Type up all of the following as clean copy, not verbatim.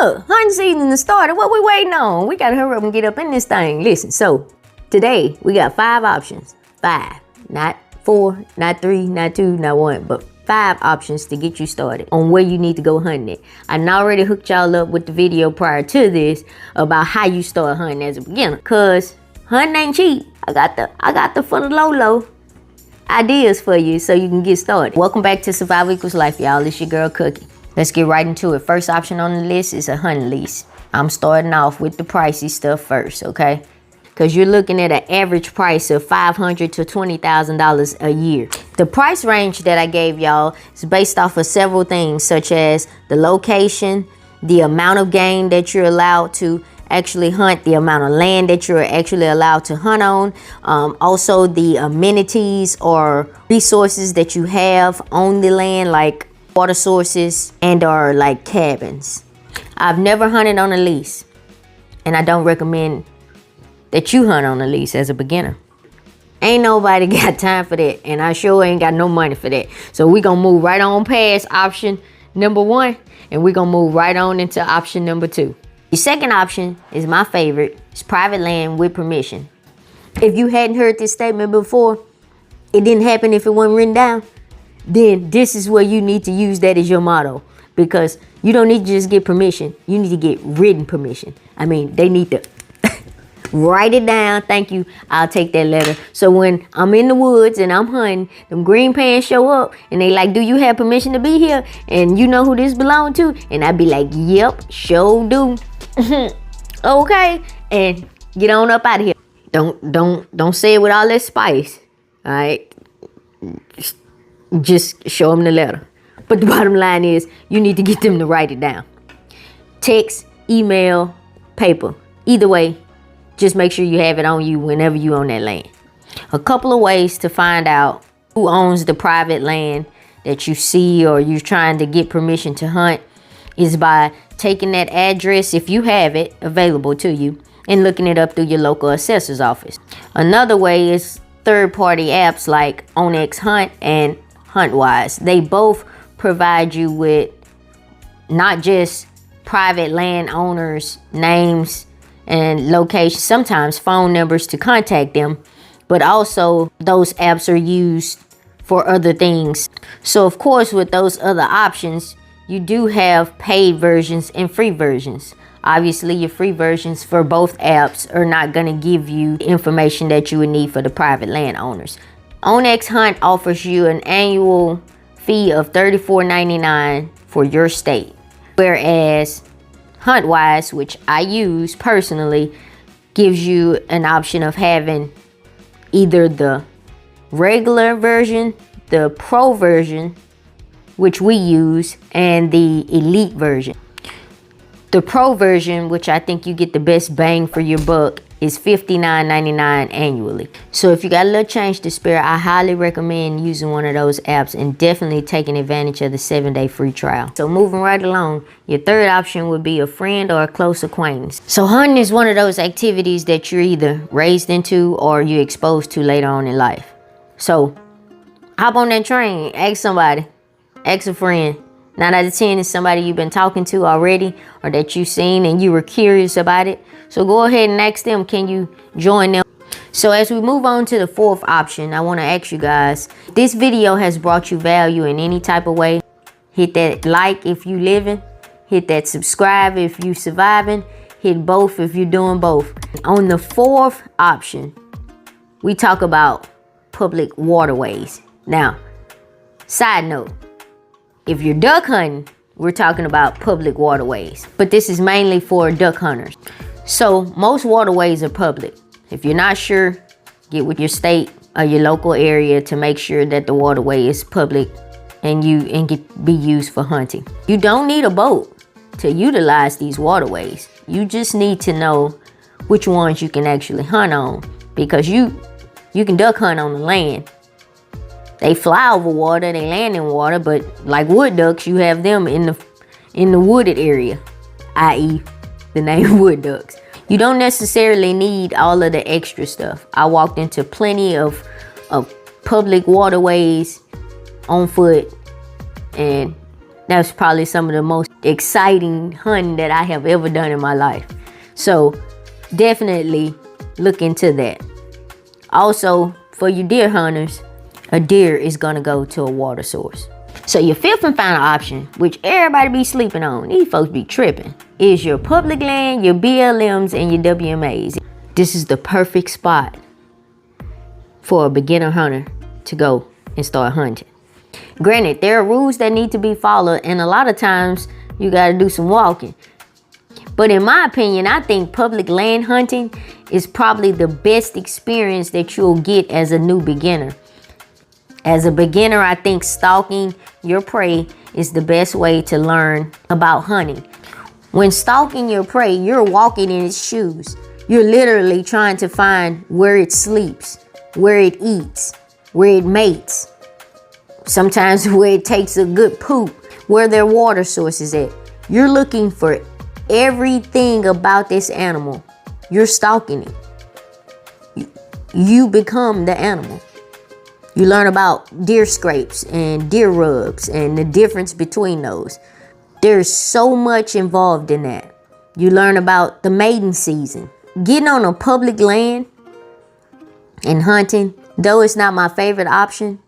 look, hunting season has started. What we waiting on? We gotta hurry up and get up in this thing. Listen, so today we got 5 options. 5, not 4, not 3, not 2, not 1, but 5 options to get you started on where you need to go hunting it. I already hooked y'all up with the video prior to this about how you start hunting as a beginner. Cause hunting ain't cheap. I got the for the low ideas for you so you can get started. Welcome back to Survival Equals Life, y'all. It's your girl Cookie. Let's get right into it. First option on the list is a hunting lease. I'm starting off with the pricey stuff first, okay? Because you're looking at an average price of $500 to $20,000 a year. The price range that I gave y'all is based off of several things, such as the location, the amount of game that you're allowed to actually hunt, the amount of land that you're actually allowed to hunt on, also the amenities or resources that you have on the land, like water sources and or like cabins. I've never hunted on a lease, and I don't recommend that you hunt on a lease as a beginner. Ain't nobody got time for that, and I sure ain't got no money for that. So we gonna move right on past option number 1, and we gonna move right on into option number 2. The second option is my favorite. It's private land with permission. If you hadn't heard this statement before, it didn't happen if it wasn't written down, then this is where you need to use that as your motto, because you don't need to just get permission. You need to get written permission. I mean, they need to write it down. Thank you. I'll take that letter. So when I'm in the woods and I'm hunting, them green pants show up and they like, do you have permission to be here? And you know who this belongs to? And I'd be like, yep, sure do. Okay. And get on up out of here. Don't say it with all that spice. All right. Just show them the letter. But the bottom line is you need to get them to write it down. Text, email, paper. Either way, just make sure you have it on you whenever you on that land. A couple of ways to find out who owns the private land that you see or you're trying to get permission to hunt is by taking that address, if you have it available to you, and looking it up through your local assessor's office. Another way is third-party apps like OnX Hunt and HuntWise. They both provide you with not just private landowners' names and locations, sometimes phone numbers to contact them, but also those apps are used for other things. So of course, with those other options, you do have paid versions and free versions. Obviously, your free versions for both apps are not going to give you the information that you would need for the private landowners. OnX Hunt offers you an annual fee of $34.99 for your state, whereas HuntWise, which I use personally, gives you an option of having either the regular version, the pro version, which we use, and the elite version. The pro version, which I think you get the best bang for your buck, is $59.99 annually. So if you got a little change to spare, I highly recommend using one of those apps and definitely taking advantage of the 7-day free trial. So moving right along, your third option would be a friend or a close acquaintance. So hunting is one of those activities that you're either raised into or you're exposed to later on in life. So hop on that train, ask somebody, ask a friend. 9 out of 10 is somebody you've been talking to already or that you've seen and you were curious about it. So go ahead and ask them, can you join them? So as we move on to the fourth option, I want to ask you guys, this video has brought you value in any type of way. Hit that like if you living, hit that subscribe if you surviving, hit both if you're doing both. On the fourth option, we talk about public waterways. Now, side note, if you're duck hunting, we're talking about public waterways, but this is mainly for duck hunters. So most waterways are public. If you're not sure, get with your state or your local area to make sure that the waterway is public and can be used for hunting. You don't need a boat to utilize these waterways. You just need to know which ones you can actually hunt on, because you can duck hunt on the land. They fly over water, they land in water, but like wood ducks, you have them in the wooded area, i.e. the name wood ducks. You don't necessarily need all of the extra stuff. I walked into plenty of public waterways on foot, and That's probably some of the most exciting hunting that I have ever done in my life. So definitely look into that. Also, for you deer hunters, a deer is gonna go to a water source. So your fifth and final option, which everybody be sleeping on, these folks be tripping, is your public land, your BLMs, and your WMAs. This is the perfect spot for a beginner hunter to go and start hunting. Granted, there are rules that need to be followed, and a lot of times you gotta do some walking. But in my opinion, I think public land hunting is probably the best experience that you'll get as a new beginner. As a beginner, I think stalking your prey is the best way to learn about hunting. When stalking your prey, you're walking in its shoes. You're literally trying to find where it sleeps, where it eats, where it mates. Sometimes where it takes a good poop, where their water source is at. You're looking for everything about this animal. You're stalking it. You become the animal. You learn about deer scrapes and deer rubs and the difference between those. There's so much involved in that. You learn about the mating season. Getting on a public land and hunting, though it's not my favorite option,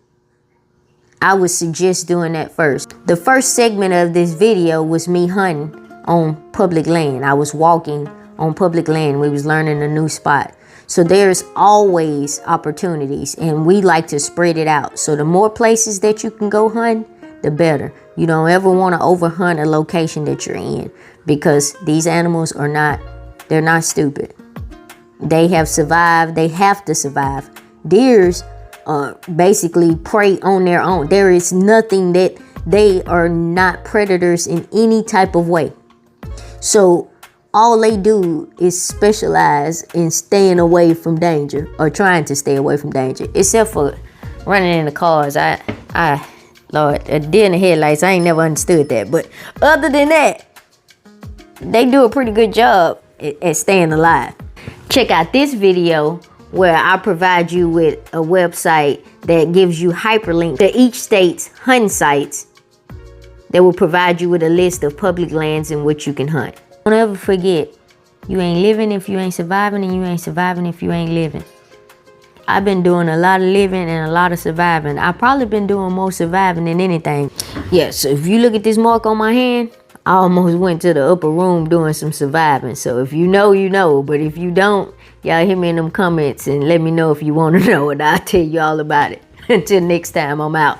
I would suggest doing that first. The first segment of this video was me hunting on public land. I was walking on public land. We was learning a new spot. So there's always opportunities, and we like to spread it out. So the more places that you can go hunt, the better. You don't ever want to overhunt a location that you're in, because these animals are not, they're not stupid. They have survived. They have to survive. Deers basically prey on their own. There is nothing that they are not predators in any type of way. So all they do is specialize in staying away from danger, or trying to stay away from danger, except for running in the cars. Lord, a deer in the headlights, I ain't never understood that. But other than that, they do a pretty good job at staying alive. Check out this video where I provide you with a website that gives you hyperlinks to each state's hunting sites that will provide you with a list of public lands in which you can hunt. Don't ever forget, you ain't living if you ain't surviving, and you ain't surviving if you ain't living. I've been doing a lot of living and a lot of surviving. I've probably been doing more surviving than anything. Yeah, so if you look at this mark on my hand, I almost went to the upper room doing some surviving. So if you know, you know. But if you don't, y'all hit me in them comments and let me know if you want to know, and I'll tell you all about it. Until next time, I'm out.